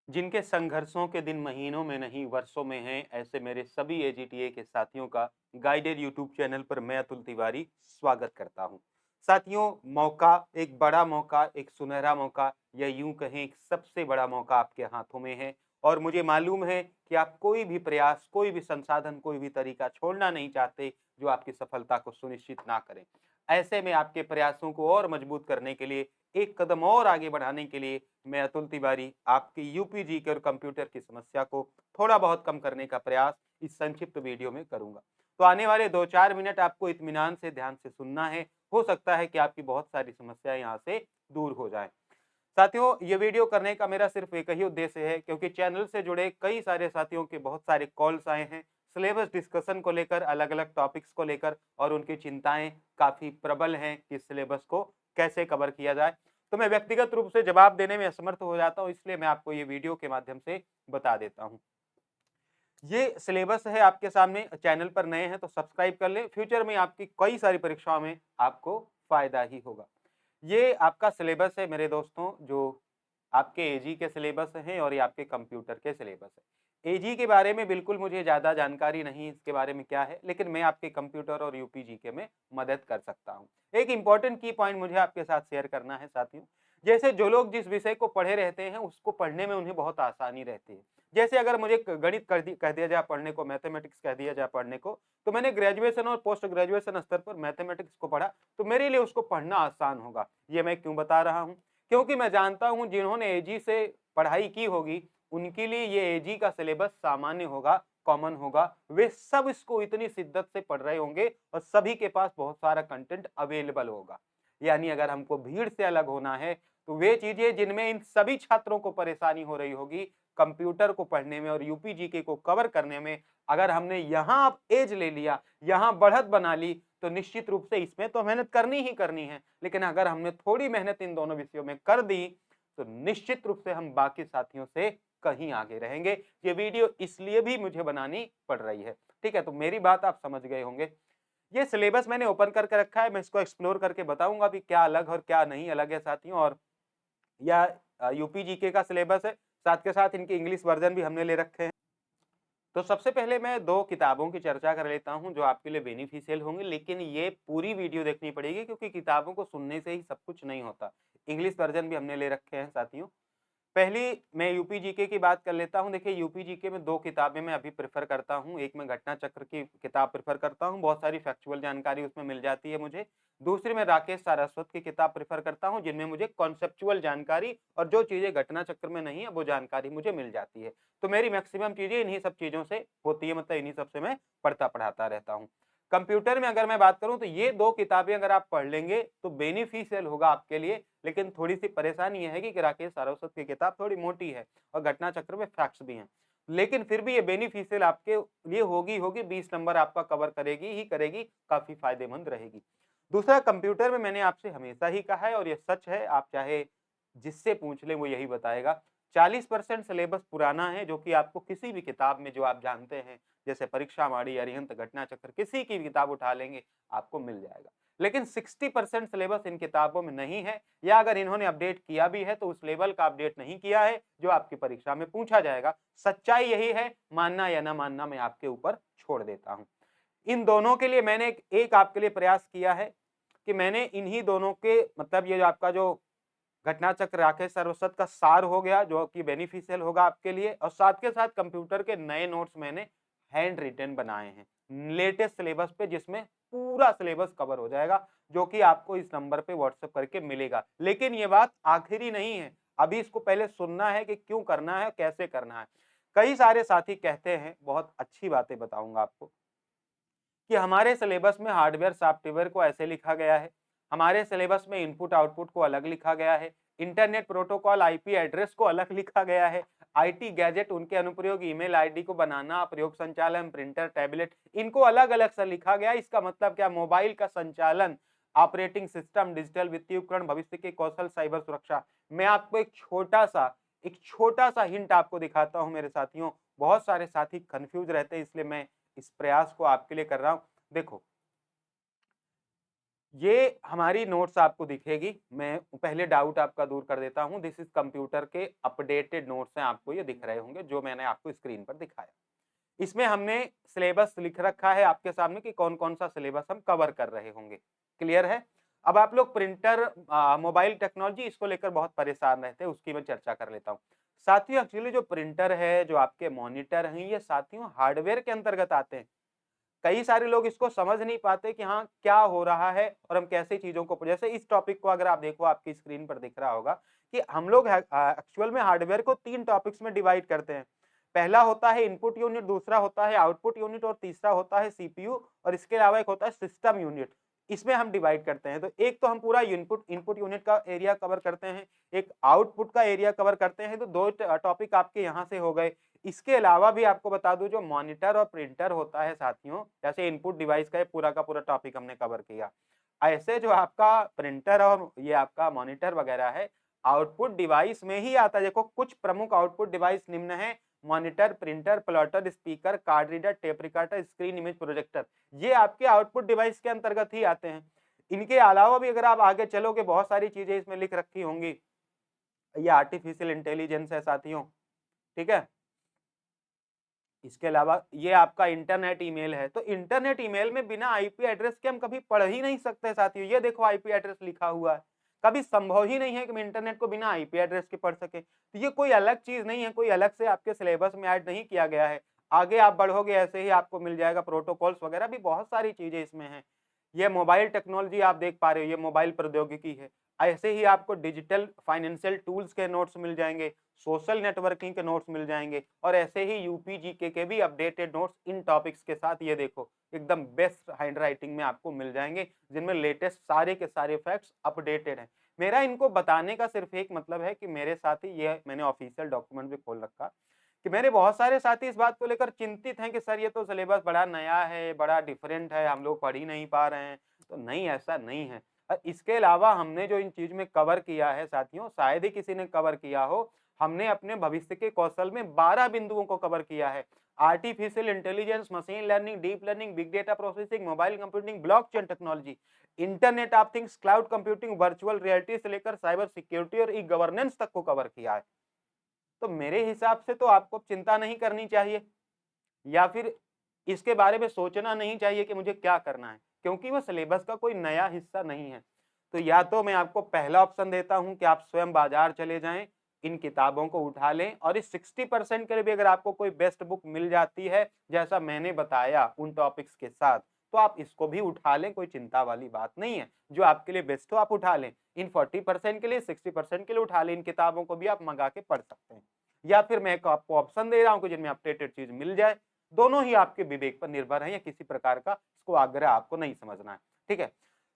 जिनके संघर्षों के दिन महीनों में नहीं वर्षों में हैं, ऐसे मेरे सभी एजीटीए के साथियों का गाइडेड यूट्यूब चैनल पर मैं अतुल तिवारी स्वागत करता हूं। साथियों, मौका, एक बड़ा मौका, एक सुनहरा मौका या यूं कहें एक सबसे बड़ा मौका आपके हाथों में है। और मुझे मालूम है कि आप कोई भी प्रयास, कोई भी संसाधन, कोई भी तरीका छोड़ना नहीं चाहते जो आपकी सफलता को सुनिश्चित ना करें। ऐसे में आपके प्रयासों को और मजबूत करने के लिए, एक कदम और आगे बढ़ाने के लिए मैं अतुल तिवारी आपकी यूपी जीके और कंप्यूटर की समस्या को थोड़ा बहुत कम करने का प्रयास इस संक्षिप्त वीडियो में करूंगा। तो आने वाले 2-4 मिनट आपको इत्मीनान से ध्यान से सुनना है। हो सकता है कि आपकी बहुत सारी समस्याएं यहाँ से दूर हो जाएं। साथियों, ये वीडियो करने का मेरा सिर्फ एक ही उद्देश्य है, क्योंकि चैनल से जुड़े कई सारे साथियों के बहुत सारे कॉल्स आए हैं सिलेबस डिस्कशन को लेकर, अलग अलग टॉपिक्स को लेकर, और उनकी चिंताएं काफी प्रबल हैं कि सिलेबस को कैसे कवर किया जाए। तो मैं व्यक्तिगत रूप से जवाब देने में असमर्थ हो जाता हूं, इसलिए मैं आपको ये वीडियो के माध्यम से बता देता हूं। ये सिलेबस है आपके सामने। चैनल पर नए हैं तो सब्सक्राइब कर लें, फ्यूचर में आपकी कई सारी परीक्षाओं में आपको फायदा ही होगा। ये आपका सिलेबस है मेरे दोस्तों, जो आपके एजी के सिलेबस हैं और ये आपके कंप्यूटर के सिलेबस है। एजी के बारे में बिल्कुल मुझे ज़्यादा जानकारी नहीं, इसके बारे में क्या है, लेकिन मैं आपके कंप्यूटर और यूपी जीके में मदद कर सकता हूँ। एक इंपॉर्टेंट की पॉइंट मुझे आपके साथ शेयर करना है साथियों। जैसे जो लोग जिस विषय को पढ़े रहते हैं उसको पढ़ने में उन्हें बहुत आसानी रहती है। जैसे अगर मुझे गणित कह दिया जाए पढ़ने को, मैथमेटिक्स कह दिया जाए पढ़ने को, तो मैंने ग्रेजुएशन और पोस्ट ग्रेजुएशन स्तर पर मैथमेटिक्स को पढ़ा, तो मेरे लिए उसको पढ़ना आसान होगा। ये मैं क्यों बता रहा हूँ? क्योंकि मैं जानता हूँ जिन्होंने एजी से पढ़ाई की होगी, उनके लिए ये एजी का सिलेबस सामान्य होगा, कॉमन होगा। वे सब इसको इतनी शिद्दत से पढ़ रहे होंगे और सभी के पास बहुत सारा कंटेंट अवेलेबल होगा। यानी अगर हमको भीड़ से अलग होना है, तो वे चीजें जिनमें इन सभी छात्रों को परेशानी हो रही होगी, कंप्यूटर को पढ़ने में और यूपी जीके को कवर करने में, अगर हमने यहाँ एज ले लिया, यहाँ बढ़त बना ली, तो निश्चित रूप से इसमें तो मेहनत करनी ही करनी है। लेकिन अगर हमने थोड़ी मेहनत इन दोनों विषयों में कर दी, तो निश्चित रूप से हम बाकी साथियों से कहीं आगे रहेंगे। ये वीडियो इसलिए भी मुझे बनानी पड़ रही है। ठीक है, तो मेरी बात आप समझ गए होंगे। ये सिलेबस मैंने ओपन करके रखा है, मैं इसको एक्सप्लोर करके बताऊंगा भी क्या अलग और क्या नहीं अलग है साथियों। और या यूपी जीके का सिलेबस है, साथ के साथ इनके इंग्लिश वर्जन भी हमने ले रखे हैं। तो सबसे पहले मैं 2 किताबों की चर्चा कर लेता हूँ जो आपके लिए बेनिफिशियल होंगी, लेकिन ये पूरी वीडियो देखनी पड़ेगी क्योंकि किताबों को सुनने से ही सब कुछ नहीं होता। इंग्लिश वर्जन भी हमने ले रखे हैं साथियों। पहली मैं यूपी जीके की बात कर लेता हूँ। देखिए, यूपी जीके में 2 किताबें मैं अभी प्रेफ़र करता हूँ। एक मैं घटना चक्र की किताब प्रेफ़र करता हूँ, बहुत सारी फैक्चुअल जानकारी उसमें मिल जाती है मुझे। दूसरी मैं राकेश सारस्वत की किताब प्रेफ़र करता हूँ, जिनमें मुझे कॉन्सेप्चुअल जानकारी और जो चीज़ें घटना चक्र में नहीं है, वो जानकारी मुझे मिल जाती है। तो मेरी मैक्सिमम चीज़ें इन्हीं सब चीज़ों से होती है, मतलब इन्हीं सब से मैं पढ़ता-पढ़ाता रहता हूँ। कंप्यूटर में अगर मैं बात करूँ तो ये 2 किताबें अगर आप पढ़ लेंगे तो बेनिफिशियल होगा आपके लिए, लेकिन थोड़ी-सी परेशानी ये है कि राकेश सारस्वत की किताब थोड़ी मोटी है और घटना चक्र में फैक्ट्स भी हैं। लेकिन फिर भी ये बेनिफिशियल आपके लिए होगी, 20 नंबर आपका कवर करेगी ही करेगी, काफ़ी फ़ायदेमंद रहेगी। दूसरा, कंप्यूटर में मैंने आपसे हमेशा ही कहा है और ये सच है, आप चाहे जिससे पूछ लें वो यही बताएगा। 40% सिलेबस पुराना है, जो कि आपको किसी भी किताब में जो आप जानते हैं, जैसे परीक्षावाणी, अरिहंत, घटना चक्र, किसी की भी किताब उठा लेंगे, आपको मिल जाएगा। लेकिन 60% सिलेबस इन किताबों में नहीं है, या अगर इन्होंने अपडेट किया भी है तो उस लेवल का अपडेट नहीं किया है जो आपकी परीक्षा में पूछा जाएगा। सच्चाई यही है, मानना या ना मानना मैं आपके ऊपर छोड़ देता हूँ। इन दोनों के लिए मैंने एक आपके लिए प्रयास किया है कि मैंने इन्हीं दोनों के, मतलब ये जो आपका जो घटना चक्र राकेश सारस्वत का सार हो गया, जो कि बेनिफिशियल होगा आपके लिए, और साथ के साथ कंप्यूटर के नए नोट्स मैंने हैंड रिटन बनाए हैं लेटेस्ट सिलेबस पे, जिसमें पूरा सिलेबस कवर हो जाएगा, जो कि आपको इस नंबर पे व्हाट्सएप करके मिलेगा। लेकिन ये बात आखिरी नहीं है, अभी इसको पहले सुनना है कि क्यों करना है, कैसे करना है। कई सारे साथी कहते हैं, बहुत अच्छी बातें बताऊंगा आपको, कि हमारे सिलेबस में हार्डवेयर सॉफ्टवेयर को ऐसे लिखा गया है, हमारे सिलेबस में इनपुट आउटपुट को अलग लिखा गया है, इंटरनेट प्रोटोकॉल आईपी एड्रेस को अलग लिखा गया है, आईटी गैजेट, उनके अनुप्रयोग, ईमेल आईडी को बनाना, प्रयोग संचालन, प्रिंटर, टैबलेट, इनको अलग अलग से लिखा गया। इसका मतलब क्या? मोबाइल का संचालन, ऑपरेटिंग सिस्टम, डिजिटल वित्तीय उपकरण, भविष्य के कौशल, साइबर सुरक्षा। मैं आपको एक छोटा सा हिंट आपको दिखाता हूं मेरे साथियों। बहुत सारे साथी कंफ्यूज रहते हैं, इसलिए मैं इस प्रयास को आपके लिए कर रहा हूं। देखो, ये हमारी नोट्स आपको दिखेगी। मैं पहले डाउट आपका दूर कर देता हूँ। दिस इज कंप्यूटर के अपडेटेड नोट्स हैं, आपको ये दिख रहे होंगे जो मैंने आपको स्क्रीन पर दिखाया। इसमें हमने सिलेबस लिख रखा है आपके सामने कि कौन-कौन सा सिलेबस हम कवर कर रहे होंगे। क्लियर है? अब आप लोग प्रिंटर मोबाइल टेक्नोलॉजी इसको लेकर बहुत परेशान रहते हैं, उसकी मैं चर्चा कर लेता हूँ। साथियों एक्चुअली जो प्रिंटर है, जो आपके मॉनिटर हैं, ये साथियों हार्डवेयर के अंतर्गत आते हैं। कई सारे लोग इसको समझ नहीं पाते कि हाँ, क्या हो रहा है और हम कैसे चीज़ों को जैसे इस टॉपिक को अगर आप देखो आपकी स्क्रीन पर दिख रहा होगा कि हम लोग एक्चुअल में हार्डवेयर को 3 टॉपिक्स में डिवाइड करते हैं। पहला होता है इनपुट यूनिट, दूसरा होता है आउटपुट यूनिट और तीसरा होता है सीपीयू और इसके अलावा एक होता है सिस्टम यूनिट। इसमें हम डिवाइड करते हैं। तो एक तो हम पूरा इनपुट इनपुट यूनिट का एरिया कवर करते हैं, एक आउटपुट का एरिया कवर करते हैं, तो 2 टॉपिक आपके यहाँ से हो गए। इसके अलावा भी आपको बता दूं जो मॉनिटर और प्रिंटर होता है साथियों, जैसे इनपुट डिवाइस का पूरा का पूरा टॉपिक हमने कवर किया। ऐसे जो आपका प्रिंटर और ये आपका मॉनिटर वगैरह है, आउटपुट डिवाइस में ही आता है। देखो कुछ प्रमुख आउटपुट डिवाइस निम्न है: monitor, printer, plotter, speaker, card reader, tape recorder, screen image projector. ये आपके आउटपुट डिवाइस के अंतर्गत ही आते हैं। इनके अलावा भी अगर आप आगे चलोगे बहुत सारी चीजें इसमें लिख रखी होंगी। ये आर्टिफिशियल इंटेलिजेंस है साथियों, ठीक है। इसके अलावा ये आपका इंटरनेट ईमेल है, तो इंटरनेट ईमेल में बिना आईपी एड्रेस के हम कभी पढ़ ही नहीं सकते साथियों। ये देखो आईपी एड्रेस लिखा हुआ है, कभी संभव ही नहीं है कि हम इंटरनेट को बिना आईपी एड्रेस के पढ़ सके। तो ये कोई अलग चीज नहीं है, कोई अलग से आपके सिलेबस में ऐड नहीं किया गया है। आगे आप बढ़ोगे ऐसे ही आपको मिल जाएगा, प्रोटोकॉल्स वगैरह भी बहुत सारी चीजें इसमें हैं। ये मोबाइल टेक्नोलॉजी आप देख पा रहे हो, ये मोबाइल प्रौद्योगिकी है। ऐसे ही आपको डिजिटल फाइनेंशियल टूल्स के नोट्स मिल जाएंगे, सोशल नेटवर्किंग के नोट्स मिल जाएंगे और ऐसे ही यूपीजीके के भी अपडेटेड नोट्स इन टॉपिक्स के साथ ये देखो एकदम बेस्ट हैंड राइटिंग में आपको मिल जाएंगे, जिनमें लेटेस्ट सारे के सारे फैक्ट्स अपडेटेड हैं। मेरा इनको बताने का सिर्फ एक मतलब है कि मेरे साथी, ये मैंने ऑफिशियल डॉक्यूमेंट भी खोल रखा, कि मेरे बहुत सारे साथी इस बात को लेकर चिंतित हैं कि सर ये तो सिलेबस बड़ा नया है, बड़ा डिफरेंट है, हम लोग पढ़ ही नहीं पा रहे हैं। तो नहीं, ऐसा नहीं है। इसके अलावा हमने जो इन चीज में कवर किया है साथियों, शायद ही किसी ने कवर किया हो। हमने अपने भविष्य के कौशल में 12 बिंदुओं को कवर किया है: artificial intelligence, machine learning, deep learning, big data processing, mobile computing, blockchain technology, internet of things, cloud computing, virtual reality से लेकर साइबर सिक्योरिटी और ई गवर्नेंस तक को कवर किया है। तो मेरे हिसाब से तो आपको चिंता नहीं करनी चाहिए, या फिर इसके बारे में सोचना नहीं चाहिए कि मुझे क्या करना है, क्योंकि वो सिलेबस का कोई नया हिस्सा नहीं है। तो या तो मैं आपको पहला ऑप्शन देता हूं कि आप स्वयं बाजार चले जाएं, इन किताबों को उठा लें और इस 60% के लिए भी अगर आपको कोई बेस्ट बुक मिल जाती है जैसा मैंने बताया उन टॉपिक्स के साथ, तो आप इसको भी उठा लें, कोई चिंता वाली बात नहीं है। जो आपके लिए बेस्ट हो आप उठा लें। इन 40% के लिए, 60% के लिए उठा लें, इन किताबों को भी आप मंगा के पढ़ सकते हैं। या फिर मैं आपको ऑप्शन दे रहा हूं कि जिनमें अपडेटेड चीज मिल जाए। दोनों ही आपके विवेक पर निर्भर है, या किसी प्रकार का इसको आग्रह आपको नहीं समझना है, ठीक है।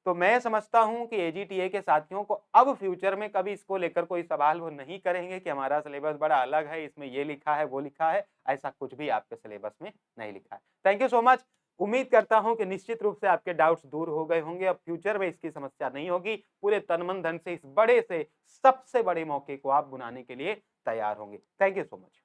तो मैं समझता हूं कि एजीटीए के साथियों को अब फ्यूचर में कभी इसको लेकर कोई सवाल वो नहीं करेंगे कि हमारा सिलेबस बड़ा अलग है, इसमें ये लिखा है वो लिखा है। ऐसा कुछ भी आपके सिलेबस में नहीं लिखा है। Thank you so much. उम्मीद करता हूं कि निश्चित रूप से आपके डाउट्स दूर हो गए होंगे। अब फ्यूचर में इसकी समस्या नहीं होगी। पूरे तन मन धन से इस बड़े से सबसे बड़े मौके को आप बुनाने के लिए तैयार होंगे। Thank you so much.